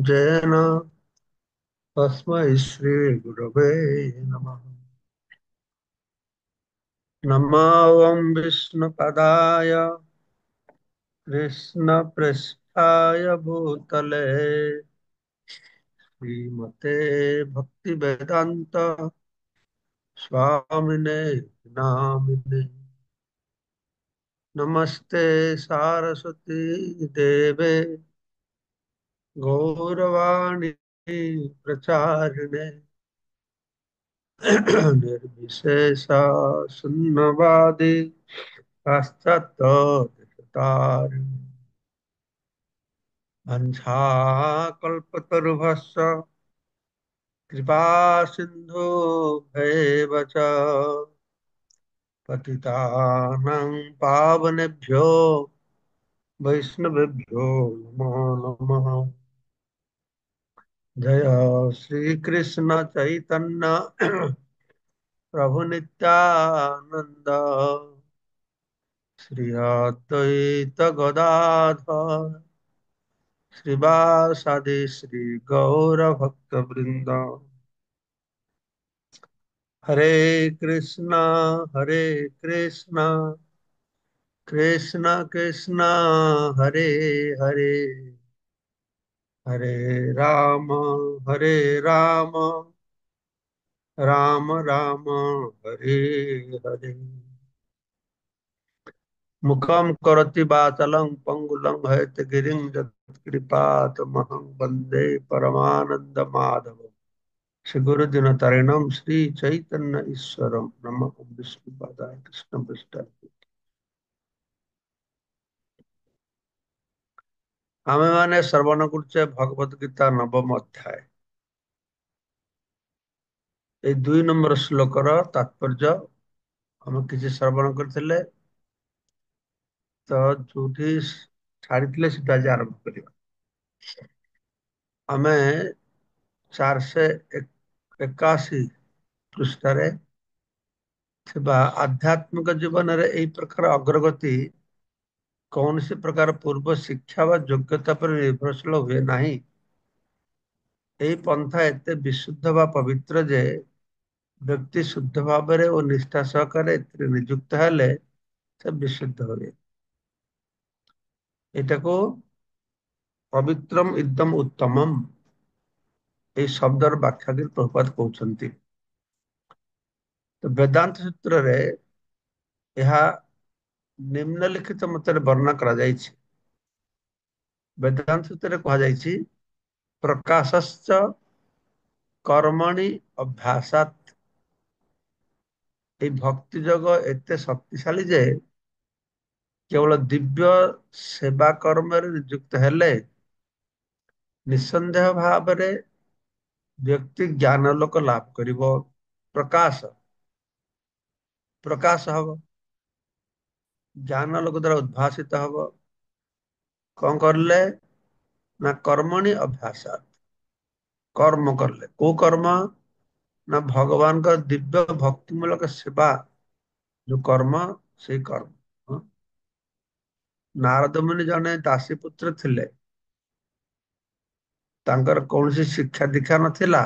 येन तस्मै श्रीगुरवे नमः। नमो विष्णुपदाय कृष्णपृष्ठाय भूतले श्रीमते भक्तिवेदान्त स्वामिने नामिने। नमस्ते सारस्वती देवे गौरवाणी प्रचारिणे निर्विशेष शून्यवादी पाश्चात्य वंशाकल्पतरुभ्यश्च कृपा सिन्धु भैव च पतितानां पावनेभ्यो वैष्णवेभ्यो नमो नमः। जय श्री कृष्ण चैतन्य प्रभु नित्यानंद श्री अद्वैत गदाधर श्रीवासादि श्री गौर भक्त वृंद। हरे कृष्णा हरे कृष्णा कृष्णा कृष्णा हरे हरे हरे राम हरे राम राम राम हरे हरे। मुखम करोति वाचालं पंगुलं हयतगिरिं यत्कृपातमहं वन्दे परमानंद माधव। श्री गुरु दिनतारिणम श्री चैतन्य ईश्वरम नमः। विष्णुपादाय कृष्ण पृष्ठाय। आमे माने श्रवण करुचे भगवत गीता नवम अध्याय। এই 2 নম্বର ଶ୍ଲୋକର ତାତ୍ପର୍ଯ୍ୟ ଆମେ କିଛି ଶ୍ରବଣ କରିଥିଲେ, ତ ଯୋଉଠି ଛାଡ଼ିଥିଲେ ସେଟା ଆଜି ଆରମ୍ଭ କରିବା। ଆମେ 481 ପୃଷ୍ଠାରେ ଥିବା ଆଧ୍ୟାତ୍ମିକ ଜୀବନରେ ଏହି ପ୍ରକାର ଅଗ୍ରଗତି କୌଣସି ପ୍ରକାର ପୂର୍ବ ଶିକ୍ଷା ବା ଯୋଗ୍ୟତା पर ନିର୍ଭରଶୀଳ ହୁଏ ନାହିଁ। ଏହି ପନ୍ଥା ଏତେ ବିଶୁଦ୍ଧ ବା ପବିତ୍ର ଯେ ବ୍ୟକ୍ତି ଶୁଦ୍ଧ ଭାବରେ ଓ ନିଷ୍ଠା ସହକାରେ ଏଥିରେ ନିଯୁକ୍ତ ହେଲେ ସେ ବିଶୁଦ୍ଧ ହୁଏ। ଏଟାକୁ ପବିତ୍ରମ୍ ଇଦମ୍ ଉତ୍ତମମ୍ ଏହି ଶବ୍ଦର ବ୍ୟାଖ୍ୟା କରି ପ୍ରଭୁପାଦ କହୁଛନ୍ତି। ତ ବେଦାନ୍ତ ସୂତ୍ରରେ ଏହା ନିମ୍ନଲିଖିତ ମତରେ ବର୍ଣ୍ଣନା କରାଯାଇଛି। ବେଦାନ୍ତ ସୂତ୍ରରେ କୁହାଯାଇଛି ପ୍ରକାଶଶ୍ଚ କର୍ମଣି ଅଭ୍ୟାସାତ୍। ଏହି ଭକ୍ତି ଯୋଗ ଏତେ ଶକ୍ତିଶାଳୀ ଯେ କେବଳ ଦିବ୍ୟ ସେବା କର୍ମରେ ନିଯୁକ୍ତ ହେଲେ ନିଃସନ୍ଦେହ ଭାବରେ ବ୍ୟକ୍ତି ଜ୍ଞାନ ଲୋକ ଲାଭ କରିବ। ପ୍ରକାଶ ପ୍ରକାଶ ହବ, ଜ୍ଞାନ ଲୋକ ଦ୍ୱାରା ଉଦ୍ଭାସିତ ହବ। କଣ କରିଲେ ନା କର୍ମଣି ଅଭ୍ୟାସାତ୍, କର୍ମ କଲେ। କୋଉ କର୍ମ ନା ଭଗବାନଙ୍କ ଦିବ୍ୟ ଭକ୍ତିମୂଳକ ସେବା ଯୋଉ କର୍ମ, ସେଇ କର୍ମ। ନାରଦ ମୁନି ଜଣେ ଦାସୀ ପୁତ୍ର ଥିଲେ। ତାଙ୍କର କୌଣସି ଶିକ୍ଷା ଦୀକ୍ଷା ନଥିଲା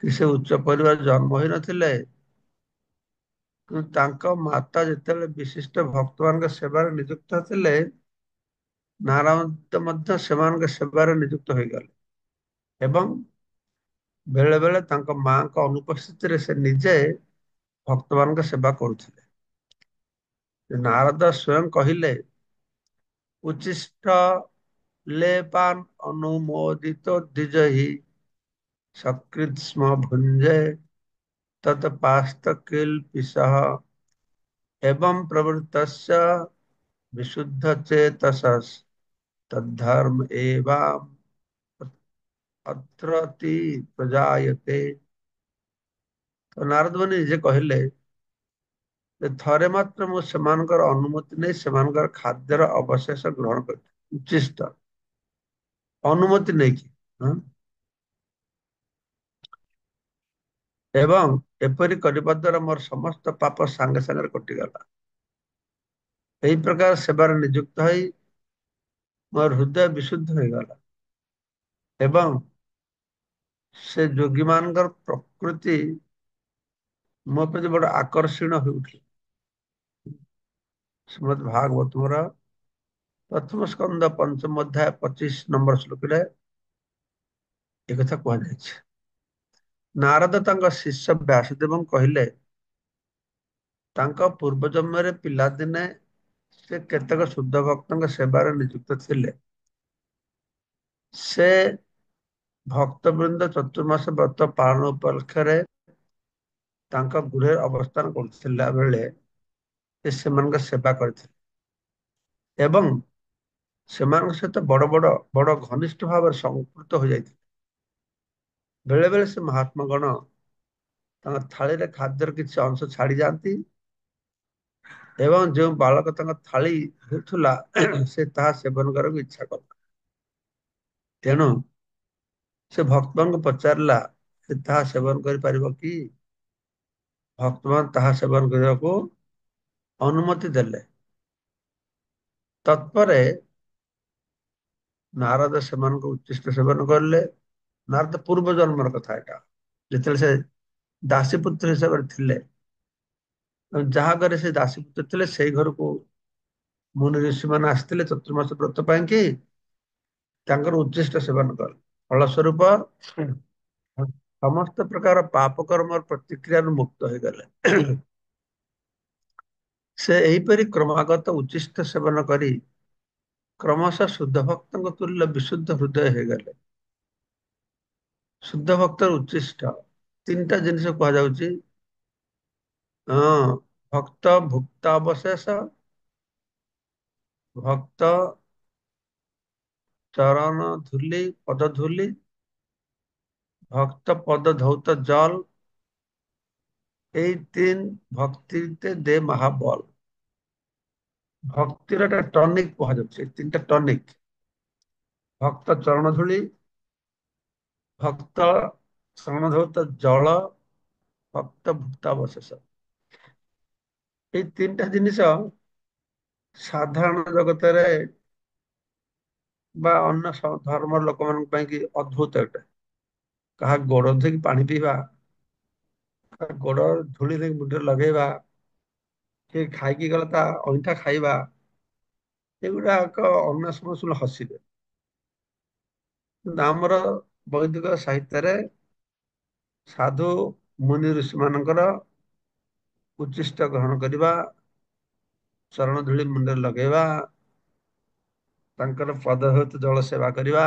କି ସେ ଉଚ୍ଚ ପରିବାର ଜନ୍ମ ହୋଇନଥିଲେ, କିନ୍ତୁ ତାଙ୍କ ମାତା ଯେତେବେଳେ ବିଶିଷ୍ଟ ଭକ୍ତମାନଙ୍କ ସେବାରେ ନିଯୁକ୍ତ ଥିଲେ, ନାରଦ ମଧ୍ୟ ସେମାନଙ୍କ ସେବାରେ ନିଯୁକ୍ତ ହୋଇଗଲେ ଏବଂ ବେଳେ ବେଳେ ତାଙ୍କ ମାଙ୍କ ଅନୁପସ୍ଥିତିରେ ସେ ନିଜେ ଭକ୍ତମାନଙ୍କ ସେବା କରୁଥିଲେ। ନାରଦ ସ୍ୱୟଂ କହିଲେ ଉଚ୍ଛିଷ୍ଟ लेपान अनुमोदितो द्विजहि सकृत् स्म भुञ्जे तत्पास्त किल्पिषः एवं प्रवृत्तस्य विशुद्ध चेतसस् तद्धर्म एवं अत्रति प्रजायते। तो नारद मुनि जे कहले ଯେ ଥରେ ମାତ୍ର ମୁଁ ସେମାନଙ୍କର ଅନୁମତି ନେଇ ସେମାନଙ୍କର ଖାଦ୍ୟର ଅବଶେଷ ଗ୍ରହଣ କରିଥିଲି। ଉଚ୍ଛିଷ୍ଟ ଅନୁମତି ନେଇକି, ହଁ? ଏବଂ ଏପରି କରିବା ଦ୍ୱାରା ମୋର ସମସ୍ତ ପାପ ସାଙ୍ଗେ ସାଙ୍ଗରେ କଟିଗଲା। ଏହି ପ୍ରକାର ସେବାରେ ନିଯୁକ୍ତ ହୋଇ ମୋର ହୃଦୟ ବିଶୁଦ୍ଧ ହୋଇଗଲା। ଏବଂ ସେ ଯୋଗୀ ମାନଙ୍କର ପ୍ରକୃତି ମୋ ପ୍ରତି ବଡ ଆକର୍ଷଣ ହେଉଥିଲା। ଶ୍ରୀମଦ୍ ଭାଗବତର ପ୍ରଥମ ସ୍କନ୍ଦ ପଞ୍ଚମ ଅଧ୍ୟାୟ 25 ନମ୍ବର ଶ୍ଲୋକରେ ଏକଥା କୁହାଯାଇଛି। ନାରଦ ତାଙ୍କ ଶିଷ୍ୟ ବ୍ୟାସଦେବଙ୍କୁ କହିଲେ, ତାଙ୍କ ପୂର୍ବ ଜନ୍ମରେ ପିଲାଦିନେ ସେ କେତେକ ଶୁଦ୍ଧ ଭକ୍ତଙ୍କ ସେବାରେ ନିଯୁକ୍ତ ଥିଲେ। ସେ ଭକ୍ତବୃନ୍ଦ ଚତୁର୍ମାସ ବ୍ରତ ପାଳନ ଉପଲକ୍ଷରେ ତାଙ୍କ ଗୃହରେ ଅବସ୍ଥାନ କରୁଥିଲା ବେଳେ ସେ ସେମାନଙ୍କ ସେବା କରିଥିଲେ ଏବଂ ସେମାନଙ୍କ ସହିତ ବଡ ବଡ ବଡ ଘନିଷ୍ଠ ଭାବରେ ସଂପୃକ୍ତ ହୋଇଯାଇଥିଲେ। ବେଳେ ବେଳେ ସେ ମହାତ୍ମା ଗଣ ତାଙ୍କ ଥାଳିରେ ଖାଦ୍ୟର କିଛି ଅଂଶ ଛାଡି ଯାଆନ୍ତି ଏବଂ ଯେଉଁ ବାଳକ ତାଙ୍କ ଥାଳି ହେଉଥିଲା ସେ ତାହା ସେବନ କରିବାକୁ ଇଚ୍ଛା କଲା। ତେଣୁ ସେ ଭକ୍ତଙ୍କୁ ପଚାରିଲା, ସେ ତାହା ସେବନ କରିପାରିବ କି? ଭକ୍ତମାନେ ତାହା ସେବନ କରିବାକୁ ଅନୁମତି ଦେଲେ। ତତ୍ପରେ ନାରଦ ସେମାନଙ୍କୁ ଉଚ୍ଛିଷ୍ଟ ସେବନ କରିଲେ। ନାରଦ ପୂର୍ବ ଜନ୍ମର କଥା ଏଟା, ଯେତେବେଳେ ସେ ଦାସୀପୁତ୍ର ହିସାବରେ ଥିଲେ, ଯାହା ଘରେ ସେ ଦାସୀପୁତ୍ର ଥିଲେ ସେଇ ଘରକୁ ମୁନି ଋଷି ମାନେ ଆସିଥିଲେ ଚତୁର୍ମାସ ବ୍ରତ ପାଇଁ କି ତାଙ୍କର ଉଚ୍ଛିଷ୍ଟ ସେବନ କଲେ। ଫଳସ୍ୱରୂପ ସମସ୍ତ ପ୍ରକାର ପାପ କର୍ମର ପ୍ରତିକ୍ରିୟାରୁ ମୁକ୍ତ ହେଇଗଲେ। ସେ ଏହିପରି କ୍ରମାଗତ ଉଚ୍ଛିଷ୍ଟ ସେବନ କରି କ୍ରମଶଃ ଶୁଦ୍ଧ ଭକ୍ତଙ୍କ ତୁଲ୍ୟ ବିଶୁଦ୍ଧ ହୃଦୟ ହେଇଗଲେ। ଶୁଦ୍ଧ ଭକ୍ତର ଉଚ୍ଛିଷ୍ଟ ତିନିଟା ଜିନିଷ କୁହାଯାଉଛି। ହଁ, ଭକ୍ତ ଭୁକ୍ତ ଅବଶେଷ, ଭକ୍ତ ଚରଣ ଧୂଲି ପଦ ଧୂଲି, ভক্ত পদ ধৌত জল, এই তিন ভক্তিতে দে মহাবল। ଭକ୍ତିର একটা ଟନିକ କୁହାଯାଉଛି। ଏ ତିନିଟା ଟନିକ, ଭକ୍ତ ଚରଣ ଧୂଳି, ଭକ୍ତ ଶରଣ ଧୌତ ଜଳ, ଭକ୍ତ ଭୁକ୍ତାବଶେଷ। ଏଇ ତିନିଟା ଜିନିଷ ସାଧାରଣ ଜଗତରେ ବା ଅନ୍ୟ ଧର୍ମର ଲୋକମାନଙ୍କ ପାଇଁ କି ଅଦ୍ଭୁତ ଅଟେ। କାହା ଗୋଡ ଧୋଇକି ପାଣି ପିଇବା, କାହା ଗୋଡ ଧୂଳି ଦେଇକି ମୁଣ୍ଡରେ ଲଗେଇବା, କିଏ ଖାଇକି ଗଲେ ତା ଅଇଁଠା ଖାଇବା, ଏଗୁଡାକ ଅନ୍ୟ ସମସ୍ତ ଶୁଣିଲେ ହସିବେ। କିନ୍ତୁ ଆମର ବୈଦିକ ସାହିତ୍ୟରେ ସାଧୁ ମୁନି ଋଷି ମାନଙ୍କର ଉଚ୍ଛିଷ୍ଟ ଗ୍ରହଣ କରିବା, ଚରଣ ଧୂଳି ମୁଣ୍ଡରେ ଲଗେଇବା, ତାଙ୍କର ପଦ ହଇତ ଜଳ ସେବା କରିବା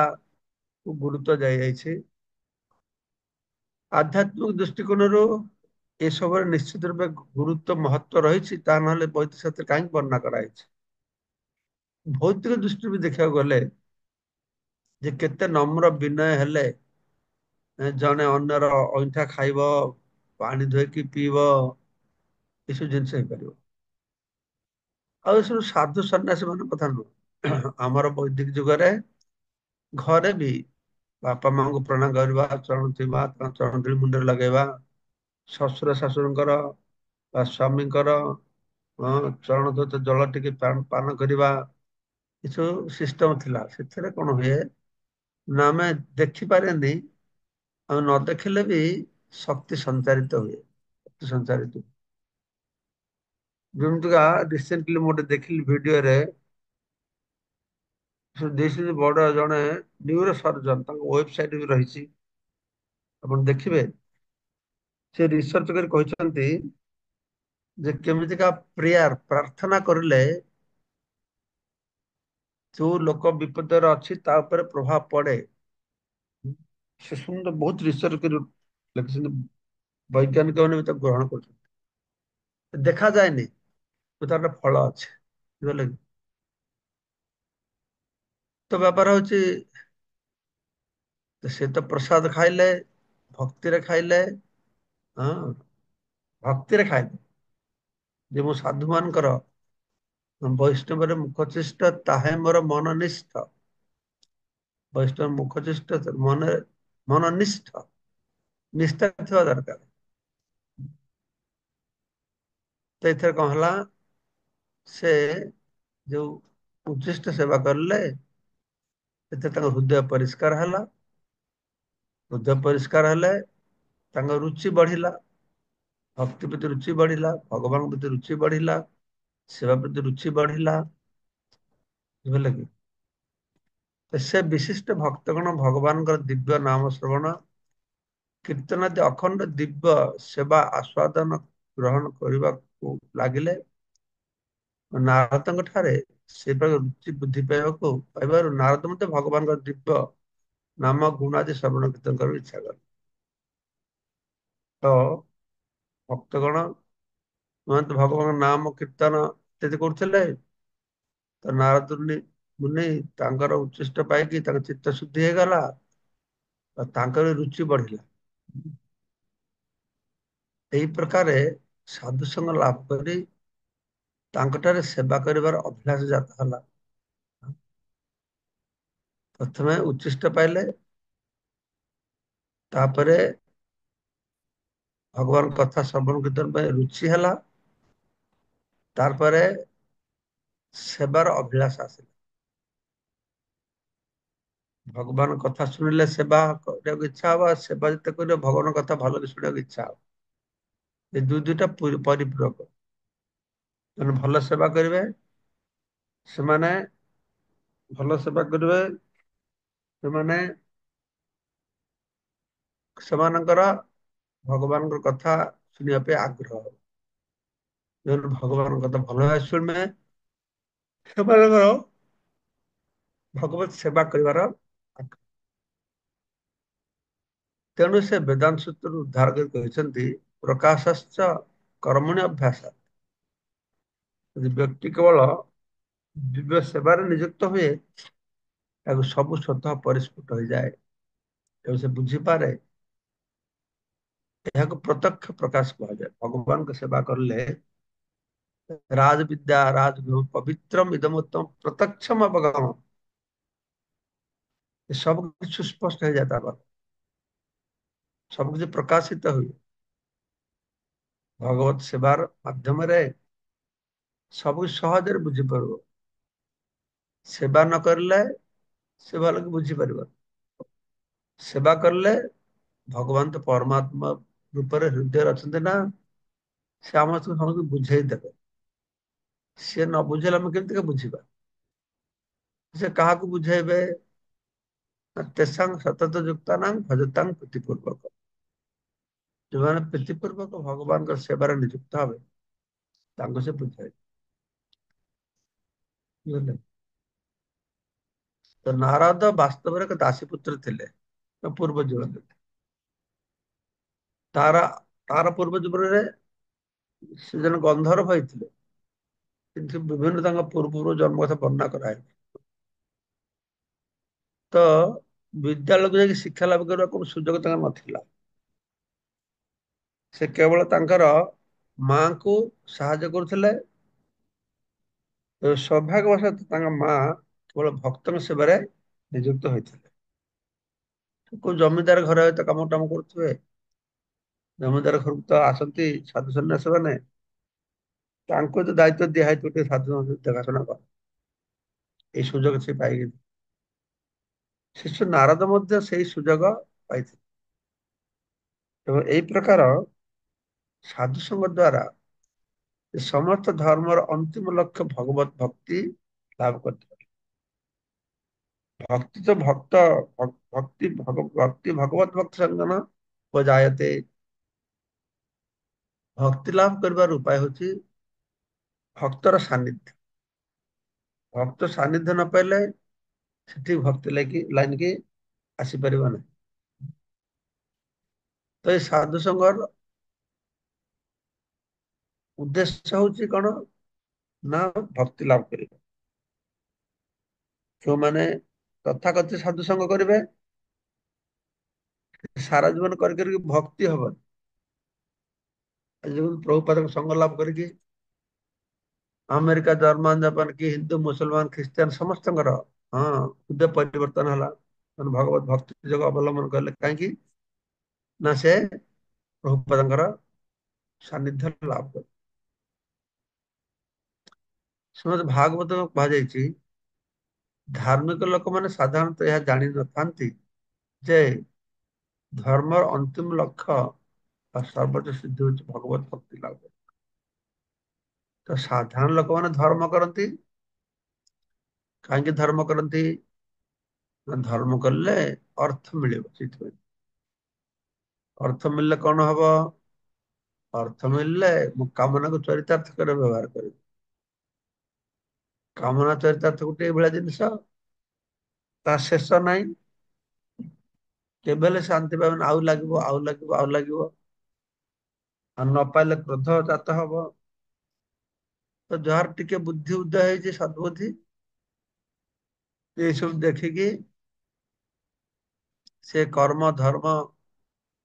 ଗୁରୁତ୍ୱ ଦିଆଯାଇଛି। ଆଧ୍ୟାତ୍ମିକ ଦୃଷ୍ଟିକୋଣରୁ ଏସବୁରେ ନିଶ୍ଚିତ ରୂପେ ଗୁରୁତ୍ୱ ମହତ୍ୱ ରହିଛି, ତା ନହେଲେ ବୈଦିକ ଶାସ୍ତ୍ରରେ କାହିଁକି ବର୍ଣ୍ଣନା କରାଯାଇଛି। ଭୌତିକ ଦୃଷ୍ଟିରୁ ବି ଦେଖିବାକୁ ଗଲେ ଯେ କେତେ ନମ୍ର ବିନୟ ହେଲେ ଜଣେ ଅନ୍ୟର ଅଇଁଠା ଖାଇବ, ପାଣି ଧୋଇକି ପିଇବ, ଏସବୁ ଜିନିଷ ହେଇପାରିବ। ଆଉ ଏସବୁ ସାଧୁ ସନ୍ନ୍ୟାସୀ ମାନଙ୍କ କଥା ନୁହଁ। ଆମର ବୈଦିକ ଯୁଗରେ ଘରେ ବି ବାପା ମାଙ୍କୁ ପ୍ରଣାମ କରିବା, ଚରଣ ଥିବା ତାଙ୍କ ଚରଣ ଧୂଳି ମୁଣ୍ଡରେ ଲଗେଇବା, ଶ୍ୱଶୁର ଶାଶୁଙ୍କର ବା ସ୍ୱାମୀଙ୍କର ଚରଣ ଧୌତ ଜଳ ଟିକେ ପାନ କରିବା, ଏସବୁ ସିଷ୍ଟମ ଥିଲା। ସେଥିରେ କଣ ହୁଏ ନା ଆମେ ଦେଖିପାରେନି, ଆଉ ନ ଦେଖିଲେ ବି ଶକ୍ତି ସଞ୍ଚାରିତ ହୁଏ, ଶକ୍ତି ସଞ୍ଚାରିତ। ଯେମିତିକା ରିସେଣ୍ଟଲି ମୁଁ ଗୋଟେ ଦେଖିଲି ଭିଡିଓରେ, ବଡ ଜଣେ ନ୍ୟୁରୋ ସର୍ଜନ, ତାଙ୍କ ୱେବସାଇଟ ବି ରହିଛି, ଆପଣ ଦେଖିବେ। ସେ ରିସର୍ଚ୍ଚ କରି କହିଛନ୍ତି ଯେ କେମିତିକା ପ୍ରେୟାର ପ୍ରାର୍ଥନା କରିଲେ ଯୋଉ ଲୋକ ବିପଦରେ ଅଛି ତା ଉପରେ ପ୍ରଭାବ ପଡେ। ସେ ସୁନ୍ଦର ବହୁତ ରିସର୍ଚ୍ଚ କରି ଲେଖିଛନ୍ତି, ବୈଜ୍ଞାନିକ ମାନେ ବି ତାକୁ ଗ୍ରହଣ କରୁଛନ୍ତି। ଦେଖାଯାଏନି ତାର ଫଳ ଅଛି, ବୁଝିଲେ କି? ତ ବ୍ୟାପାର ହଉଛି ସେ ତ ପ୍ରସାଦ ଖାଇଲେ, ଭକ୍ତିରେ ଖାଇଲେ, ହଁ, ଭକ୍ତିରେ ଖାଇଲେ ଯେ ମୁଁ ସାଧୁ ମାନଙ୍କର ବୈଷ୍ଣବରେ ମୁଖଚିଷ୍ଟ ତାହା ମୋର ମନନିଷ୍ଠ। ବୈଷ୍ଣବ ମୁଖଚିଷ୍ଟ ମନନିଷ୍ଠ, ନିଷ୍ଠା ଥିବା ଦରକାର। ତ ଏଥିରେ କଣ ହେଲା, ସେ ଯୋଉ ଉଚ୍ଛିଷ୍ଟ ସେବା କରିଲେ, ଏଥିରେ ତାଙ୍କ ହୃଦୟ ପରିଷ୍କାର ହେଲା, ହୃଦୟ ପରିଷ୍କାର ହେଲେ ତାଙ୍କ ରୁଚି ବଢିଲା, ଭକ୍ତି ପ୍ରତି ରୁଚି ବଢିଲା, ଭଗବାନଙ୍କ ପ୍ରତି ରୁଚି ବଢିଲା, ସେବା ପ୍ରତି ରୁଚି ବଢିଲା। ବୁଝିଲେ କି? ତ ସେ ବିଶିଷ୍ଟ ଭକ୍ତଗଣ ଭଗବାନଙ୍କର ଦିବ୍ୟ ନାମ ଶ୍ରବଣ କୀର୍ତ୍ତନ ଆଦି ଅଖଣ୍ଡ ଦିବ୍ୟ ସେବା ଆସ୍ୱାଦନ ଗ୍ରହଣ କରିବାକୁ ଲାଗିଲେ। ନାରଦଙ୍କ ଠାରେ ସେ ରୁଚି ବୃଦ୍ଧି ପାଇବାରୁ ନାରଦ ମଧ୍ୟ ଭଗବାନଙ୍କ ଦିବ୍ୟ ନାମ ଗୁଣ ଆଦି ଶ୍ରବଣ କୀର୍ତ୍ତନ କରିବାକୁ ଇଚ୍ଛା କଲେ। ତ ଭକ୍ତଗଣ ଭଗବାନଙ୍କ ନାମ କୀର୍ତ୍ତନ ଇତ୍ୟାଦି କରୁଥିଲେ। ତ ନାରଦ ମୁନି ତାଙ୍କର ଉଚ୍ଚିଷ୍ଟ ପାଇକି ତାଙ୍କ ଚିତ୍ତ ଶୁଦ୍ଧି ହେଇଗଲା ଆଉ ତାଙ୍କର ରୁଚି ବଢିଲା। ଏହି ପ୍ରକାରେ ସାଧୁ ସଙ୍ଗ ଲାଭ କରି ତାଙ୍କଠାରେ ସେବା କରିବାର ଅଭ୍ୟାସ ଜାତ ହେଲା। ପ୍ରଥମେ ଉଚ୍ଚିଷ୍ଟ ପାଇଲେ, ତାପରେ ଭଗବାନ କଥା ଶ୍ରବଣ କୀର୍ତ୍ତନ ପାଇଁ ରୁଚି ହେଲା, ତାପରେ ସେବାର ଅଭିଳାଷ ଆସିଲା। ଭଗବାନ କଥା ଶୁଣିଲେ ସେବା କରିବାକୁ ଇଚ୍ଛା ହବ, ସେବା ଯେତେ କରିବ ଭଗବାନ କଥା ଭଲରେ ଶୁଣିବାକୁ ଇଚ୍ଛା ହବ। ଏ ଦୁଇଟା ପରିପୂରକ। ମାନେ ଭଲ ସେବା କରିବେ, ସେମାନେ ଭଲ ସେବା କରିବେ, ସେମାନେ ସେମାନଙ୍କର ଭଗବାନଙ୍କର କଥା ଶୁଣିବା ପାଇଁ ଆଗ୍ରହ। ଯୋଉମାନେ ଭଗବାନଙ୍କ କଥା ଭଲ ଭାବେ ଶୁଣିବେ, ସେମାନଙ୍କର ଭଗବତ ସେବା କରିବାର ଆଗ୍ରହ। ତେଣୁ ସେ ବେଦାନ୍ତ ସୂତ୍ରରୁ ଉଦ୍ଧାର କରି କହିଛନ୍ତି, ପ୍ରକାଶଶ୍ଚ କର୍ମଣି ଅଭ୍ୟାସ। ଯଦି ବ୍ୟକ୍ତି କେବଳ ଦିବ୍ୟ ସେବାରେ ନିଯୁକ୍ତ ହୁଏ, ତାକୁ ସବୁ ସ୍ୱତଃ ପରିସ୍ଫୁଟ ହୋଇଯାଏ ଏବଂ ସେ ବୁଝିପାରେ। ଏହାକୁ ପ୍ରତ୍ୟକ୍ଷ ପ୍ରକାଶ କୁହାଯାଏ। ଭଗବାନଙ୍କ ସେବା କଲେ ରାଜ ବିଦ୍ୟା ରାଜଗୁରୁ ପବିତ୍ରମ ଇଦମୁତ୍ତମ ପ୍ରତ୍ୟକ୍ଷମ ଅବଗମ, ଏ ସବୁ କିଛି ସୁସ୍ପଷ୍ଟ ହେଇଯାଏ। ତାର ସବୁ କିଛି ପ୍ରକାଶିତ ହୁଏ। ଭଗବତ ସେବାର ମାଧ୍ୟମରେ ସବୁ ସହଜରେ ବୁଝିପାରିବ। ସେବା ନ କରିଲେ ସେ ଭଲ କି ବୁଝିପାରିବ। ସେବା କଲେ ଭଗବାନ ତ ପରମାତ୍ମା ରୂପରେ ହୃଦୟରେ ଅଛନ୍ତି ନା, ସେ ସମସ୍ତଙ୍କୁ ବୁଝେଇ ଦେବେ। ସିଏ ନ ବୁଝେଇଲେ ଆମେ କେମିତି ବୁଝିବା? ସେ କାହାକୁ ବୁଝେଇବେ? ତେସାଂ ସତତ ଯୁକ୍ତା ନାଂ ଭଜତାଂ ପ୍ରୀତିପୂର୍ବକ। ଯୋଉମାନେ ପ୍ରୀତିପୂର୍ବକ ଭଗବାନଙ୍କ ସେବାରେ ନିଯୁକ୍ତ ହେବେ, ତାଙ୍କୁ ସେ ବୁଝାଇବେ। ବୁଝିଲେ? ତ ନାରଦ ବାସ୍ତବରେ ଏକ ଦାସୀପୁତ୍ର ଥିଲେ ପୂର୍ବ ଜୀବନରେ। ତାର ତାର ପୂର୍ବ ଜୀବନରେ ସେ ଜଣେ ଗନ୍ଧର୍ବ ହେଇଥିଲେ, କିନ୍ତୁ ବିଭିନ୍ନ ତାଙ୍କ ପୂର୍ବରୁ ଜନ୍ମ କଥା ବର୍ଣ୍ଣନା କରାଯାଇଛି। ତ ବିଦ୍ୟାଳୟକୁ ଯାଇକି ଶିକ୍ଷା ଲାଭ କରିବା কোনো ସୁଯୋଗ ତାଙ୍କର ନଥିଲା। ସେ କେବଳ ତାଙ୍କର ମାଙ୍କୁ ସାହାଯ୍ୟ କରୁଥିଲେ। ସୌଭାଗ୍ୟବଶତଃ ତାଙ୍କ ମା କେବଳ ଭକ୍ତଙ୍କ ସେବାରେ ନିଯୁକ୍ତ ହୋଇଥିଲେ। କୋଉ ଜମିଦାର ଘରେ ହয়তো କାମ ଦାମ କରୁଥିବେ, ଜମିଦାର ଘରକୁ ତ ଆସନ୍ତି ସାଧୁ ସନ୍ନ୍ୟାସ ମାନେ, ତାଙ୍କୁ ତ ଦାୟିତ୍ୱ ଦିଆ ହେଇଥିବ ଟିକେ ସାଧୁ ଦେଖାଶୁଣା କର, ଏଇ ସୁଯୋଗ ସେ ପାଇଗଲେ। ଶିଶୁ ନାରଦ ମଧ୍ୟ ସେଇ ସୁଯୋଗ ପାଇଥିଲେ ଏବଂ ଏଇ ପ୍ରକାର ସାଧୁ ସଙ୍ଗ ଦ୍ଵାରା ସେ ସମସ୍ତ ଧର୍ମର ଅନ୍ତିମ ଲକ୍ଷ୍ୟ ଭଗବତ ଭକ୍ତି ଲାଭ କରିଥିଲେ। ଭକ୍ତି ତ ଭକ୍ତି ଭଗବତ ଭକ୍ତି ସଙ୍ଗନ ବଜାୟତେ। ଭକ୍ତି ଲାଭ କରିବାର ଉପାୟ ହଉଛି ଭକ୍ତର ସାନ୍ନିଧ୍ୟ। ଭକ୍ତ ସାନ୍ନିଧ୍ୟ ନ ପାଇଲେ ସେଠି ଭକ୍ତି ଲାଇନ କି ଆସିପାରିବ ନାହିଁ। ତ ଏଇ ସାଧୁ ସଙ୍ଗର ଉଦ୍ଦେଶ୍ୟ ହଉଛି କଣ ନା ଭକ୍ତି ଲାଭ କରିବା। ଯୋଉମାନେ ତଥାକଥିତ ସାଧୁ ସଙ୍ଗ କରିବେ, ସାରା ଜୀବନ କରି ଭକ୍ତି ହବନି। ଆଜି ପ୍ରଭୁପାଦଙ୍କ ସଙ୍ଗ ଲାଭ କରିକି ଆମେରିକା, ଜର୍ମାନ, ଜାପାନ କି ହିନ୍ଦୁ, ମୁସଲମାନ, ଖ୍ରୀଷ୍ଟିଆନ ସମସ୍ତଙ୍କର ହୃଦୟ ପରିବର୍ତ୍ତନ ହେଲା। ମାନେ ଭଗବତ ଭକ୍ତି ଯୋଗ ଅବଲମ୍ବନ କଲେ, କାହିଁକି ନା ସେ ପ୍ରଭୁପାଦଙ୍କର ସାନ୍ନିଧ୍ୟ ଲାଭ କଲେ। ଶ୍ରୀମଦ୍ ଭାଗବତ କୁହାଯାଇଛି, ଧାର୍ମିକ ଲୋକମାନେ ସାଧାରଣତଃ ଏହା ଜାଣିନଥାନ୍ତି ଯେ ଧର୍ମର ଅନ୍ତିମ ଲକ୍ଷ୍ୟ ବା ସର୍ବୋଚ୍ଚ ସିଦ୍ଧି ହଉଛି ଭଗବତ ଭକ୍ତି ଲାଭ। ତ ସାଧାରଣ ଲୋକମାନେ ଧର୍ମ କରନ୍ତି। କାହିଁକି ଧର୍ମ କରନ୍ତି? ନା ଧର୍ମ କଲେ ଅର୍ଥ ମିଳିବ ସେଥିପାଇଁ। ଅର୍ଥ ମିଳିଲେ କଣ ହବ? ଅର୍ଥ ମିଳିଲେ ମୁଁ କାମନାକୁ ଚରିତାର୍ଥ କରି ବ୍ୟବହାର କରିବି। କାମନା ଚରିତାର୍ଥ ଗୋଟେ ଏଇଭଳିଆ ଜିନିଷ, ତା ଶେଷ ନାହିଁ। କେବେ ହେଲେ ଶାନ୍ତି ପାଇବନି, ଆଉ ଲାଗିବ, ଆଉ ଲାଗିବ, ଆଉ ଲାଗିବ। ଆଉ ନ ପାଇଲେ କ୍ରୋଧ ଜାତ ହବ। ତ ଯାହାର ଟିକେ ବୁଦ୍ଧି ଉଦୟ ହେଇଛି, ସଦ୍ବୁଦ୍ଧି, ଏସବୁ ଦେଖିକି ସେ କର୍ମ ଧର୍ମ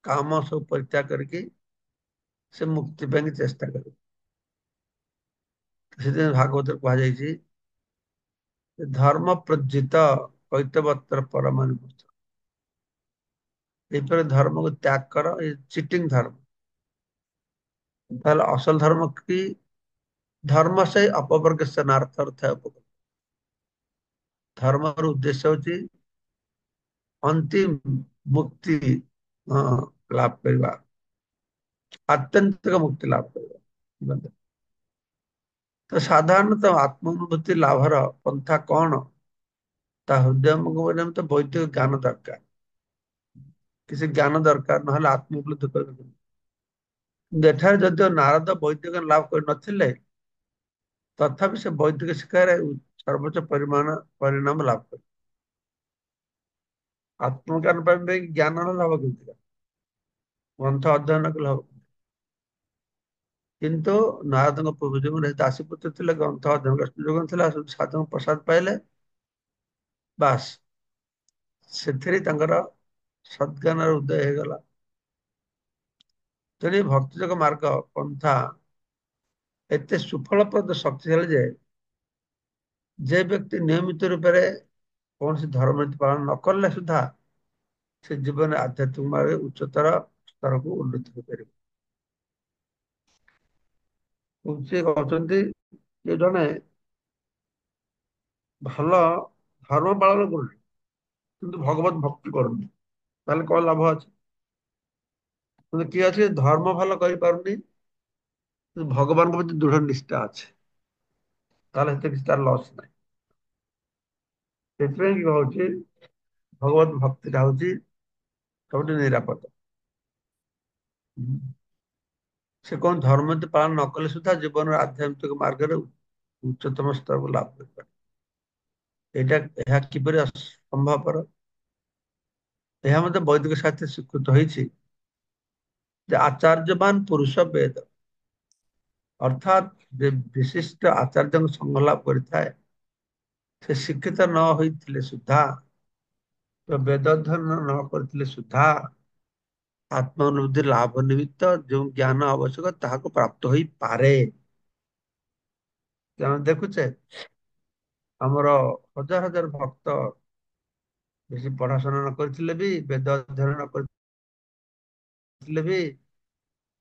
କାମ ସବୁ ପରିତ୍ୟାଗ କରିକି ସେ ମୁକ୍ତି ପାଇଁ ଚେଷ୍ଟା କରିବ। ସେଥିପାଇଁ ଭାଗବତରେ କୁହାଯାଇଛି ଧର୍ମ ପ୍ରଜିତ କୈତବତ୍ର ପରମ ନିବୃତ୍ତ। ଏପରି ଧର୍ମକୁ ତ୍ୟାଗ କର, ଏ ଚିଟିଂ ଧର୍ମ। ତାହେଲେ ଅସଲ ଧର୍ମ କି? ଧର୍ମ ସେ ଅପବର୍ଗ ସ୍ନାର୍ଥ ଅର୍ଥ ଉପକୃତ। ଧର୍ମର ଉଦ୍ଦେଶ୍ୟ ହଉଛି ଅନ୍ତିମ ମୁକ୍ତି, ହଁ, ଲାଭ କରିବା, ଆତ୍ୟନ୍ତିକ ମୁକ୍ତି ଲାଭ କରିବା। ତ ସାଧାରଣତଃ ଆତ୍ମ ଅନୁଭୂତି ଲାଭର ପନ୍ଥା କଣ? ତା ହୃଦୟଙ୍ଗମ ତ ବୈଦିକ ଜ୍ଞାନ ଦରକାର। କିଛି ଜ୍ଞାନ ଦରକାର, ନହେଲେ ଆତ୍ମ ଉପଲବ୍ଧି କରିବେ। କିନ୍ତୁ ଏଠାରେ ଯଦିଓ ନାରଦ ବୈଦିକ ଲାଭ କରିନଥିଲେ, ତଥାପି ସେ ବୈଦିକ ଶିକ୍ଷାରେ ସର୍ବୋଚ୍ଚ ପରିଣାମ ଲାଭ କଲେ। ଆତ୍ମଜ୍ଞାନ ପାଇଁ ଜ୍ଞାନର ଲାଭ କେମିତି? ଗ୍ରନ୍ଥ ଅଧ୍ୟୟନ କଲେ ହବ। କିନ୍ତୁ ନାରଦଙ୍କ ପୂର୍ବ ଜନ୍ମରେ ଦାସୀପୁତ୍ର ଥିଲେ, ଗ୍ରନ୍ଥ ଅଧ୍ୟୟନ ସୁଯୋଗ ଥିଲା, ସାଧୁଙ୍କ ପ୍ରସାଦ ପାଇଲେ, ବାସ୍ ସେଥିରେ ତାଙ୍କର ସଦ୍ଜ୍ଞାନର ଉଦୟ ହେଇଗଲା। ତେଣୁ ଭକ୍ତିଯୋଗ ମାର୍ଗ ପନ୍ଥା ଏତେ ସୁଫଳପ୍ରଦ ଶକ୍ତିଶାଳୀ ଯେ ଯେ ବ୍ୟକ୍ତି ନିୟମିତ ରୂପରେ କୌଣସି ଧର୍ମନୀତି ପାଳନ ନ କଲେ ସୁଦ୍ଧା ସେ ଜୀବନରେ ଆଧ୍ୟାତ୍ମିକ ମାର୍ଗରେ ଉଚ୍ଚତର ସ୍ତରକୁ ଉନ୍ନତି ହୋଇପାରିବ। ସେ କହୁଛନ୍ତି ଯେ ଜଣେ ଭଲ ଧର୍ମ ପାଳନ କରୁଛି କିନ୍ତୁ ଭଗବତ ଭକ୍ତି କରୁନି, ତାହେଲେ କଣ ଲାଭ ଅଛି? କିନ୍ତୁ କିଏ ଅଛି ଧର୍ମ ଭଲ କରିପାରୁନି କିନ୍ତୁ ଭଗବାନଙ୍କ ପ୍ରତି ଦୃଢ ନିଷ୍ଠା ଅଛି, ତାହେଲେ ସେତେ କିଛି ତାର ଲସ୍ ନାହିଁ। ସେଥିପାଇଁ କି ହଉଛି ଭଗବତ ଭକ୍ତିଟା ହଉଛି ସବୁଠୁ ନିରାପଦ। ସେ କଣ ଧର୍ମ ପାଳନ ନ କଲେ ସୁଦ୍ଧା ଜୀବନର ଆଧ୍ୟାତ୍ମିକ ମାର୍ଗରେ ଉଚ୍ଚତମ ସ୍ତରକୁ ଲାଭ କରିପାରେ। ଏହା କିପରି ସମ୍ଭବପର? ଏହା ମଧ୍ୟ ବୈଦିକ ସାହିତ୍ୟ ସ୍ୱୀକୃତ ହେଇଛି ଯେ ଆଚାର୍ଯ୍ୟବାନ ପୁରୁଷ ବେଦ, ଅର୍ଥାତ୍ ଯେ ବିଶିଷ୍ଟ ଆଚାର୍ଯ୍ୟଙ୍କ ସଙ୍ଗ ଲାଭ କରିଥାଏ, ସେ ଶିକ୍ଷିତ ନ ହୋଇଥିଲେ ସୁଦ୍ଧା, ବେଦ ଅଧ୍ୟୟନ ନ କରିଥିଲେ ସୁଦ୍ଧା, ଆତ୍ମ ଅନୁଭୂତି ଲାଭ ନିମିତ୍ତ ଯେଉଁ ଜ୍ଞାନ ଆବଶ୍ୟକ ତାହାକୁ ପ୍ରାପ୍ତ ହୋଇପାରେ। ଆମେ ଦେଖୁଛେ ଆମର ହଜାର ହଜାର ଭକ୍ତ ବେଶୀ ପଢାଶୁଣା ନ କରିଥିଲେ ବି, ବେଦ ଅଧ୍ୟୟନ ନ କରିଥିଲେ ବି,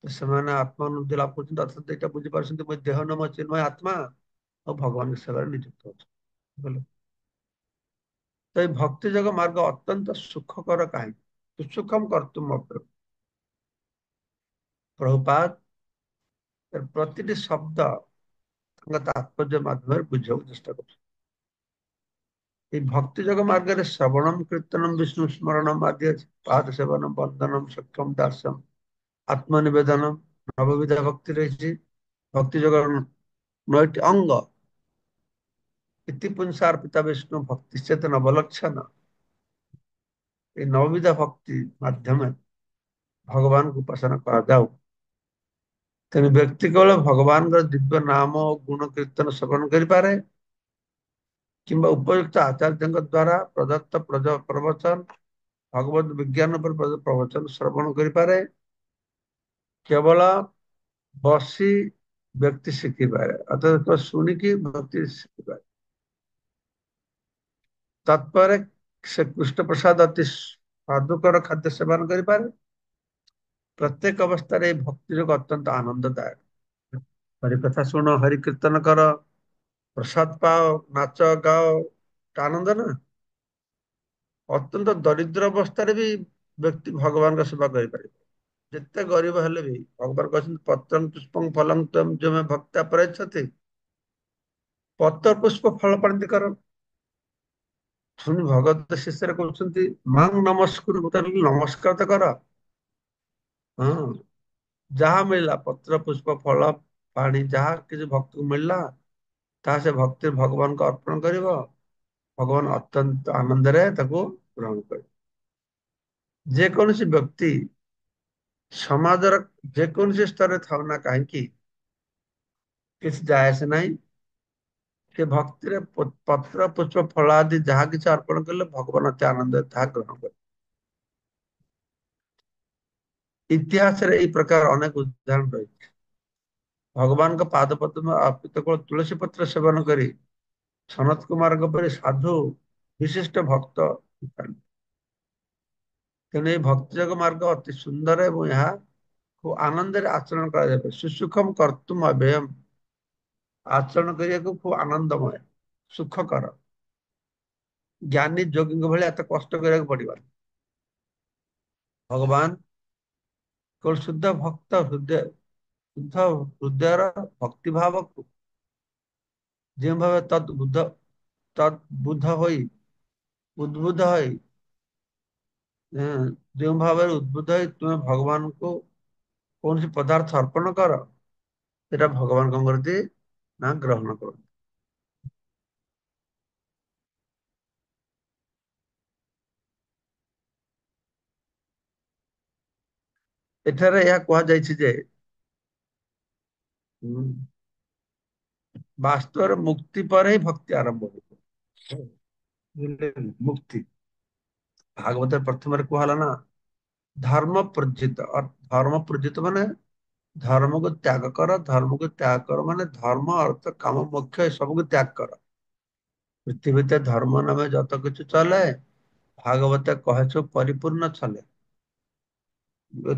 ସେମାନେ ଆତ୍ମ ଅନୁଭୂତି ଲାଭ କରୁଛନ୍ତି, ଅର୍ଥାତ ଏଇଟା ବୁଝିପାରୁଛନ୍ତି ମୋ ଦେହ ନୁହଁ, ମୋ ଚିନ୍ମୟ ଆତ୍ମା, ଆଉ ଭଗବାନଙ୍କ ସେବାରେ ନିଯୁକ୍ତ ଅଛନ୍ତି। ତ ଏଇ ଭକ୍ତି ଯୋଗ ମାର୍ଗ ଅତ୍ୟନ୍ତ ସୁଖକର କାହିଁକି? ସୁଖମ କର୍ତ୍ତୁମ ପ୍ରଭୁପାଦ ପ୍ରତିଟି ଶବ୍ଦ ତାଙ୍କ ତାତ୍ପର୍ଯ୍ୟ ମାଧ୍ୟମରେ ବୁଝିବାକୁ ଚେଷ୍ଟା କରୁଛନ୍ତି। এই ভক্তি যোগ মার্গের শ্রবণম কীর্তনম বিষ্ণু স্মরণম আদি আছে, পাদ সেবনম বন্দনম সক্ষম দাস্যম আত্মনিবেদনম, নববিধা ভক্তি রয়েছে। ভক্তি যোগের 9টি অঙ্গ। ইতি পুংসার্পিতা বিষ্ণু ভক্তি চেতন অবলক্ষণ। এই নববিধা ভক্তি মাধ্যমে ভগবানଙ୍କୁ ଉପାସନା କରାଯାଉ। ତେଣୁ ବ୍ୟକ୍ତି କେବଳ ଭଗବାନଙ୍କର ଦିବ୍ୟ ନାମ ଓ ଗୁଣ କୀର୍ତ୍ତନ ଶ୍ରବଣ କରିପାରେ କିମ୍ବା ଉପଯୁକ୍ତ ଆଚାର୍ଯ୍ୟଙ୍କ ଦ୍ୱାରା ପ୍ରଦତ୍ତ ପ୍ରବଚନ ଭଗବତ ବିଜ୍ଞାନ ଉପରେ ପ୍ରବଚନ ଶ୍ରବଣ କରିପାରେ। କେବଳ ବସି ବ୍ୟକ୍ତି ଶିଖିପାରେ, ଅର୍ଥାତ ଶୁଣିକି ଭକ୍ତି ଶିଖିପାରେ। ତତ୍ପରେ ସେ କୃଷ୍ଣ ପ୍ରସାଦ ଅତି ସ୍ୱାଦୁକର ଖାଦ୍ୟ ସେବନ କରିପାରେ। ପ୍ରତ୍ୟେକ ଅବସ୍ଥାରେ ଏହି ଭକ୍ତି ଯୋଗ ଅତ୍ୟନ୍ତ ଆନନ୍ଦଦାୟକ। ହରି କଥା ଶୁଣ, ହରି କୀର୍ତ୍ତନ କର, ପ୍ରସାଦ ପାଅ, ନାଚ ଗାଅ, ଆନନ୍ଦ ନା। ଅତ୍ୟନ୍ତ ଦରିଦ୍ର ଅବସ୍ଥାରେ ବି ବ୍ୟକ୍ତି ଭଗବାନଙ୍କ ସେବା କରିପାରିବ। ଯେତେ ଗରିବ ହେଲେ ବି ଭଗବାନ କହିଛନ୍ତି ପତ୍ରଂ ପୁଷ୍ପଂ ଫଲଂ ତ୍ୱମ୍ ଯୋ ମେ ଭକ୍ତ୍ୟା ପ୍ରୟଚ୍ଛତି, ପତ୍ର ପୁଷ୍ପ ଫଳ ପାଣି କର। ଶୁଣି ଭଗତ ଶିଷ୍ୟରେ କହୁଛନ୍ତି ମାଂ ନମସ୍କୁରୁ, ମୁଁ ତାହେଲେ ନମସ୍କାର ତ କର। ହଁ, ଯାହା ମିଳିଲା ପତ୍ର ପୁଷ୍ପ ଫଳ ପାଣି ଯାହା କିଛି ଭକ୍ତକୁ ମିଳିଲା ତାହା ସେ ଭକ୍ତି ଭଗବାନଙ୍କୁ ଅର୍ପଣ କରିବ। ଭଗବାନ ଅତ୍ୟନ୍ତ ଆନନ୍ଦରେ ତାକୁ ଗ୍ରହଣ କରିବେ। ଯେକୌଣସି ବ୍ୟକ୍ତି ସମାଜର ଯେକୌଣସି ସ୍ତରରେ ଥାଉ ନା କାହିଁକି କିଛି ଯାଏ ଆସେ ନାହିଁ। ସେ ଭକ୍ତିରେ ପତ୍ର ପୁଷ୍ପ ଫଳ ଆଦି ଯାହା କିଛି ଅର୍ପଣ କଲେ ଭଗବାନ ଅତି ଆନନ୍ଦରେ ତାହା ଗ୍ରହଣ କରିବେ। ଇତିହାସରେ ଏହି ପ୍ରକାର ଅନେକ ଉଦାହରଣ ରହିଛି। ଭଗବାନଙ୍କ ପାଦ ପଦ୍ମ ଅର୍ପିତ କେବଳ ତୁଳସୀ ପତ୍ର ସେବନ କରି ସନତ କୁମାରଙ୍କ ପରି ସାଧୁ ବିଶିଷ୍ଟ ଭକ୍ତ ଥାନ୍ତି। ତେଣୁ ଏହି ଭକ୍ତି ଯୋଗ ମାର୍ଗ ଅତି ସୁନ୍ଦର ଏବଂ ଏହା ଖୁବ ଆନନ୍ଦରେ ଆଚରଣ କରାଯାଇପାରେ। ସୁସୁଖମ କର୍ତ୍ତୁମ ଅଭୟମ୍, ଆଚରଣ କରିବାକୁ ଖୁବ ଆନନ୍ଦମୟ, ସୁଖକର। ଜ୍ଞାନୀ ଯୋଗୀଙ୍କ ଭଳି ଏତେ କଷ୍ଟ କରିବାକୁ ପଡିବନି। ଭଗବାନ କେବଳ ଶୁଦ୍ଧ ଭକ୍ତ ହୃଦୟ ଶୁଦ୍ଧ ହୃଦୟର ଭକ୍ତି ଭାବକୁ ଯେଉଁ ଭାବେ ତଦ୍ବୁଦ୍ଧ ହୋଇ ଉଦ୍ବୁଦ୍ଧ ହୋଇ ଏଁ, ଯେଉଁ ଭାବରେ ଉଦ୍ବୁଦ୍ଧ ହୋଇ ତୁମେ ଭଗବାନଙ୍କୁ କୌଣସି ପଦାର୍ଥ ଅର୍ପଣ କର, ସେଟା ଭଗବାନ କଣ କରନ୍ତି ନା ଗ୍ରହଣ କରନ୍ତି। ଏଠାରେ ଏହା କୁହାଯାଇଛି ଯେ ଉଁ, ବାସ୍ତବରେ ମୁକ୍ତି ପରେ ହିଁ ଭକ୍ତି ଆରମ୍ଭ ହୁଏ। ବୁଝିଲେ? ମୁକ୍ତି ଭାଗବତରେ ପ୍ରଥମରେ କୁହା ହେଲା ନା ଧର୍ମ ପ୍ରଜିତ। ଧର୍ମ ପ୍ରଜିତ ମାନେ ଧର୍ମକୁ ତ୍ୟାଗ କର। ଧର୍ମକୁ ତ୍ୟାଗ କର ମାନେ ଧର୍ମ ଅର୍ଥ କାମ ମୋକ୍ଷ ଏ ସବୁକୁ ତ୍ୟାଗ କର। ପୃଥିବୀতে ଧର୍ମ ନାମେ যত কিছু চলে ଭାଗବତ କହେ ସବୁ ପରିପୂର୍ଣ୍ଣ ଛলে।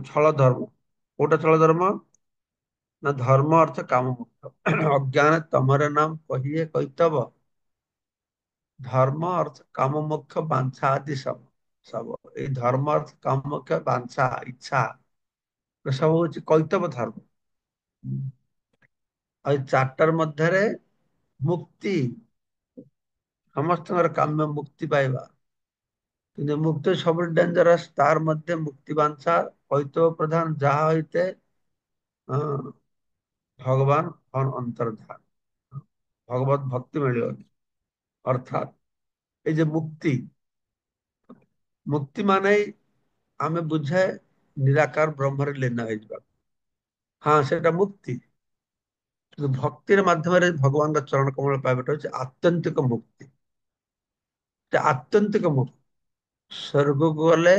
ଛଳ ଧର୍ମ କୋଉଟା ଛଳ ଧର୍ମ ନା ଧର୍ମ ଅର୍ଥ କାମ ମୋକ୍ଷ। ଅଜ୍ଞାନ ତମର ନାମ କହିଏ କୈତବ, ଧର୍ମ ଅର୍ଥ କାମ ମୋକ୍ଷ ବାଞ୍ଛା ଆଦି ସବୁ ଏଇ ଧର୍ମ ଅର୍ଥ କାମ ମୋକ୍ଷ ବାଞ୍ଛା ଇଚ୍ଛା ଏ ସବୁ ହଉଛି କୈତବ ଧର୍ମ। ଆଉ ଏଇ ଚାର୍ଟର ମଧ୍ୟରେ ମୁକ୍ତି ସମସ୍ତଙ୍କର କାମ୍ୟ ମୁକ୍ତି ପାଇବା, କିନ୍ତୁ ମୁକ୍ତି ସବୁଠୁ ଡେଞ୍ଜରସ୍। ତାର ମଧ୍ୟ ମୁକ୍ତି ବାଞ୍ଛା କୈତବ ପ୍ରଧାନ ଯାହା ହଇତେ ହଁ, ଭଗବାନ ଅନ୍ତର୍ଧାନ ଭଗବତ ଭକ୍ତି ମିଳିବନି। ଅର୍ଥାତ୍ ଏଇ ଯେ ମୁକ୍ତି ମାନେ ଆମେ ବୁଝେ ନିରାକାର ବ୍ରହ୍ମରେ ଲୀନ ହେଇଯିବା। ହଁ ସେଟା ମୁକ୍ତି, କିନ୍ତୁ ଭକ୍ତିର ମାଧ୍ୟମରେ ଭଗବାନଙ୍କ ଚରଣ କମଳ ପାଇବାଟା ହଉଛି ଆତ୍ୟନ୍ତିକ ମୁକ୍ତି। ସେ ଆତ୍ୟନ୍ତିକ ମୁକ୍ତି। ସ୍ୱର୍ଗକୁ ଗଲେ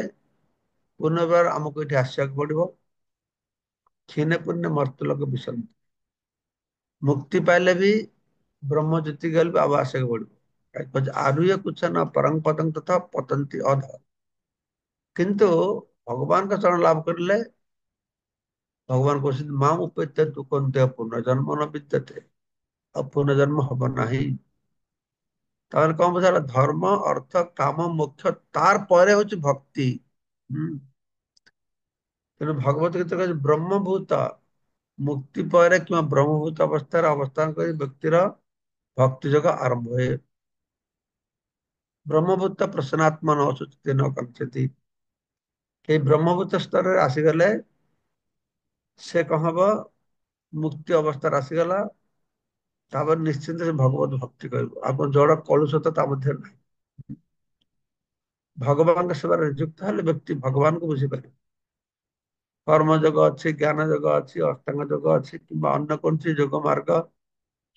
ପୁନର୍ବାର ଆମକୁ ଏଠି ଆସିବାକୁ ପଡିବ। କ୍ଷୀଣେ ପୁଣ୍ୟ ମର୍ତ୍ତ୍ୟଲୋକ ବିଶନ୍ତି। ମୁକ୍ତି ପାଇଲେ ବି ବ୍ରହ୍ମ ଜ୍ୟୋତି ଗଲେ ବି ଆଉ ଆସିବାକୁ ପଡିବ। ଆରୁହ୍ୟ କୁଛ ନ ପରଂ ପଦଂ ତଥା ପତନ୍ତି ଅଧ। କିନ୍ତୁ ଭଗବାନଙ୍କ ଚରଣ ଲାଭ କରିଲେ ଭଗବାନ କହୁଛନ୍ତି ମାମ୍ ଉପେତ୍ୟ ତୁ କୌନ୍ତେୟ ପୁନର୍ଜନ୍ମ ନ ବିଦ୍ୟତେ। ଆଉ ପୁନର୍ଜନ୍ମ ହବ ନାହିଁ। ତାମାନେ କଣ ବୁଝାଗଲା? ଧର୍ମ ଅର୍ଥ କାମ ମୋକ୍ଷ ତାର ପରେ ହଉଛି ଭକ୍ତି। ହୁଁ। ତେଣୁ ଭଗବତ ଗୀତା କହିଛି ବ୍ରହ୍ମଭୂତ ମୁକ୍ତି ପରେ କିମ୍ବା ବ୍ରହ୍ମଭୂତ ଅବସ୍ଥାରେ ଅବସ୍ଥାନ କରି ବ୍ୟକ୍ତିର ଭକ୍ତି ଯୋଗ ଆରମ୍ଭ ହୁଏ। ବ୍ରହ୍ମଭୂତ ପ୍ରସନ୍ନାତ୍ମନ ଅସୁଚିତ ନ କାଂକ୍ଷତି। ଏଇ ବ୍ରହ୍ମଭୂତ ସ୍ତରରେ ଆସିଗଲେ ସେ କଣ ହବ? ମୁକ୍ତି ଅବସ୍ଥାରେ ଆସିଗଲା। ତାପରେ ନିଶ୍ଚିନ୍ତ ସେ ଭଗବତ ଭକ୍ତି କରିବ। ଆଉ କଣ ଜଡ କଳୁଷ ତ ତା ମଧ୍ୟରେ ନାହିଁ। ଭଗବାନଙ୍କ ସେବାରେ ନିଯୁକ୍ତ ହେଲେ ବ୍ୟକ୍ତି ଭଗବାନଙ୍କୁ ବୁଝିପାରିବ। କର୍ମ ଯୋଗ ଅଛି, ଜ୍ଞାନ ଯୋଗ ଅଛି, ଅଷ୍ଟାଙ୍ଗ ଯୋଗ ଅଛି କିମ୍ବା ଅନ୍ୟ କୌଣସି ଯୋଗ ମାର୍ଗ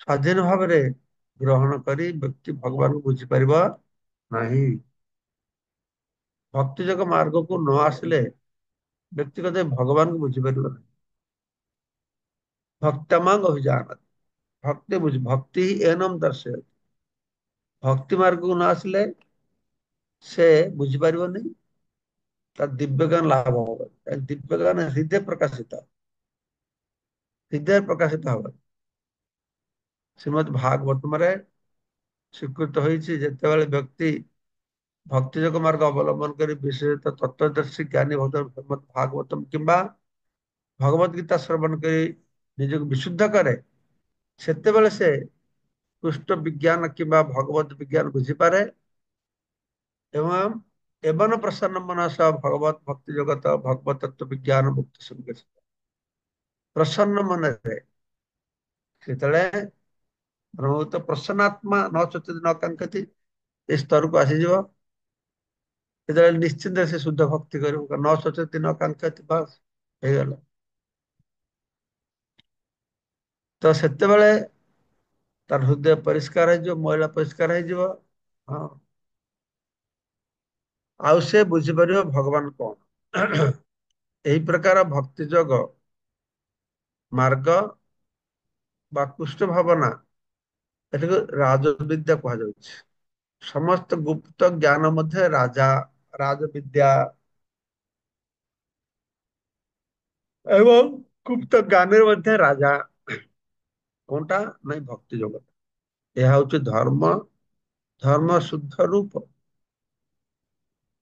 ସ୍ଵାଧୀନ ଭାବରେ ଗ୍ରହଣ କରି ବ୍ୟକ୍ତି ଭଗବାନଙ୍କୁ ବୁଝିପାରିବ ନାହିଁ। ଭକ୍ତି ଯୋଗ ମାର୍ଗକୁ ନ ଆସିଲେ ବ୍ୟକ୍ତିଗତ ଭଗବାନଙ୍କୁ ବୁଝିପାରିବ ନାହିଁ। ଭକ୍ତମାଙ୍ଗ ଅଭିଯାନ ଭକ୍ତି ଏନମ ଦର୍ଶୟ। ଭକ୍ତି ମାର୍ଗକୁ ନ ଆସିଲେ ସେ ବୁଝିପାରିବନି, ତାର ଦିବ୍ୟ ଜ୍ଞାନ ଲାଭ ହବ। ଦିବ୍ୟ ଜ୍ଞାନ ହୃଦୟ ପ୍ରକାଶିତ, ହୃଦୟ ପ୍ରକାଶିତ ହବ। ଶ୍ରୀମଦ୍ ଭାଗବତମରେ ସ୍ୱୀକୃତ ହୋଇଛି ଯେତେବେଳେ ବ୍ୟକ୍ତି भक्ति जोग मार्ग अवलंबन कर विशेषतः तत्वदर्शी ज्ञानी भक्त श्रीमद् भागवतम किंबा भगवत गीता श्रवण କରି ନିଜକୁ ବିଶୁଦ୍ଧ କରେ ସେତେବେଳେ ସେ କୃଷ୍ଣ ବିଜ୍ଞାନ କିମ୍ବା ଭଗବତ ବିଜ୍ଞାନ ବୁଝିପାରେ ଏବଂ ଏବନ ପ୍ରସନ୍ନ ମନ ସହ ଭଗବତ ଭକ୍ତି ଜଗତ ଭଗବତ ତତ୍ତ୍ୱ ବିଜ୍ଞାନ ମୁକ୍ତି ସଙ୍ଗେ ପ୍ରସନ୍ନ ମନରେ ସେତେବେଳେ ବହୁତ ପ୍ରସନ୍ନାତ୍ମା ନ ଚେତତି ନ କାଙ୍କତି ଏ ସ୍ତରକୁ ଆସିଯିବ ଯେତେବେଳେ ନିଶ୍ଚିନ୍ତ ସେ ଶୁଦ୍ଧ ଭକ୍ତି କରିବ ନ ଚେତତି ନ କାଙ୍କତି ବାସ୍ ହେଇଗଲା। ତ ସେତେବେଳେ ତାର ହୃଦୟ ପରିଷ୍କାର ହେଇଯିବ ମଇଳା ପରିଷ୍କାର ହେଇଯିବ। ହଁ ଆଉ ସେ ବୁଝିପାରିବ ଭଗବାନ କଣ। ଏହି ପ୍ରକାର ଭକ୍ତି ଯୋଗ ମାର୍ଗ ବା କୃଷ୍ଣ ଭାବନା ଏଟାକୁ ରାଜବିଦ୍ୟା କୁହାଯାଉଛି। ସମସ୍ତ ଗୁପ୍ତ ଜ୍ଞାନ ମଧ୍ୟ ରାଜବିଦ୍ୟା ଏବଂ ଗୁପ୍ତ ଜ୍ଞାନରେ ମଧ୍ୟ ରାଜା କୋଉଟା ନାଇଁ ଭକ୍ତି ଯୋଗ। ଏହା ହଉଛି ଧର୍ମ ଧର୍ମ ଶୁଦ୍ଧ ରୂପ।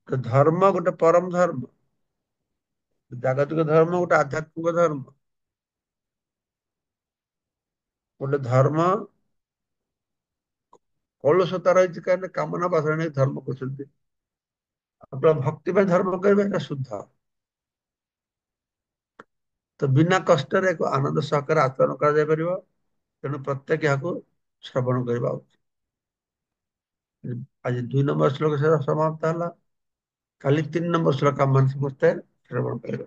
ତ ଧର୍ମ ଗୋଟେ ପରମ ଧର୍ମ ଜାଗତିକ ଧର୍ମ ଗୋଟେ ଆଧ୍ୟାତ୍ମିକ ଧର୍ମ। ଗୋଟେ ଧର୍ମ କଳୁଷତା ରହିଛି କାହିଁକି କାମନା ବାସନା ନେଇ ଧର୍ମ କରୁଛନ୍ତି। ଆପଣ ଭକ୍ତି ପାଇଁ ଧର୍ମ କରିବେ ଏଟା ଶୁଦ୍ଧ। ତ ବିନା କଷ୍ଟରେ ଏକ ଆନନ୍ଦ ସହକାରେ ଆଚରଣ କରାଯାଇ ପାରିବ। ତେଣୁ ପ୍ରତ୍ୟେକ ଏହାକୁ ଶ୍ରବଣ କରିବା ଉଚିତ। ଆଜି 2 ନମ୍ବର ଶ୍ଲୋକ ସମାପ୍ତ ହେଲା। କାଲି 3 ନମ୍ବର ଶ୍ଲୋକ ଆମ ସମସ୍ତେ ଶ୍ରବଣ କରିବା।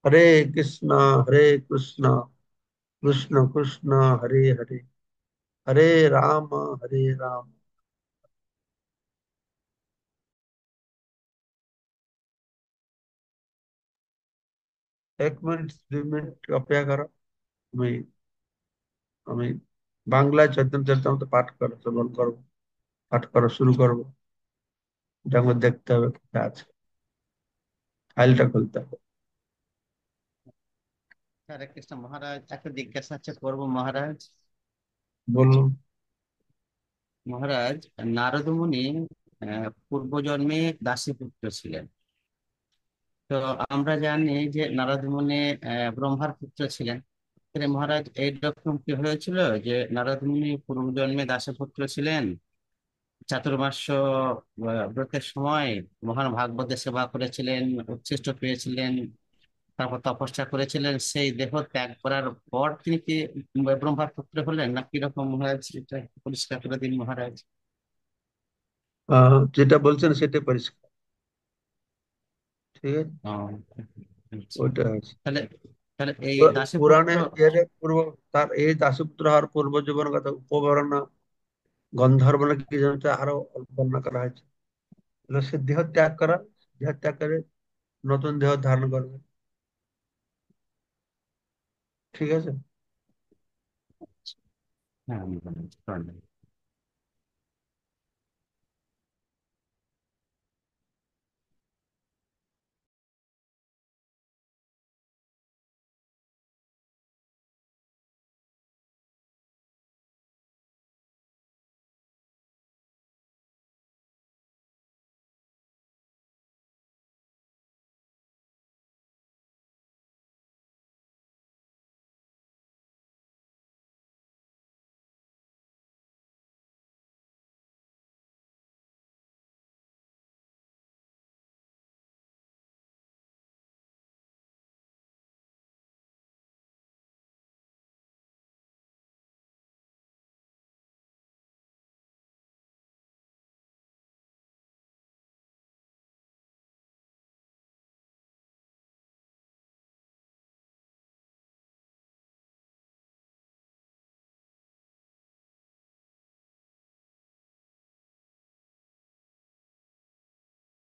ହରେ କୃଷ୍ଣ ହରେ କୃଷ୍ଣ कृष्ण कृष्ण हरे हरे हरे राम हरे राम। 1 मिनट 2 मिनट अपेक्षा करो। আমি আমি বাংলায় চৈতন্য চরিতামৃত পাঠ করো শ্রবণ করবো পাঠ করা শুরু করবো। এটা আমার দেখতে হবে কোথায় আছে ফাইলটা খুলতে হবে। হরে কৃষ্ণ মহারাজ, একটা জিজ্ঞাসা আছে করবো মহারাজ। বলুন। মহারাজ, নারদ মুনি পূর্বজন্মে দাসীপুত্র ছিলেন। তো আমরা জানি যে নারদ মুনি ব্রহ্মার পুত্র ছিলেন। তাহলে মহারাজ এইরকম কি হয়েছিল যে নারদ মুনি পূর্বজন্মে দাসপুত্র ছিলেন, চাতুর্মাস্য ব্রতের সময় মহান ভাগবতের সেবা করেছিলেন, উচ্ছিষ্ট পেয়েছিলেন, তারপর তপস্যা করেছিলেন, সেই দেহ ত্যাগ করার পর তিনি কি ব্রহ্মার পুত্র হলেন, না কিরকম মহারাজ? এটা একটু পরিষ্কার করে দিন মহারাজ। যেটা বলছেন সেটা পরিষ্কার। ঠিক আছে। ও, আচ্ছা। ওইটা আছে তাহলে তাহলে এই দাসপুত্র। পুরাণে পূর্ব তার এই দাসপুত্র হওয়ার পূর্ব জীবন কথা উপবর্ণনা গন্ধর্ব না কি জানতে আরো বর্ণনা করা হয়েছে। সে দেহ ত্যাগ করা দেহ ত্যাগ করে নতুন দেহ ধারণ করবে। ঠিক আছে। হ্যাঁ, মহারাজ, প্রণাম।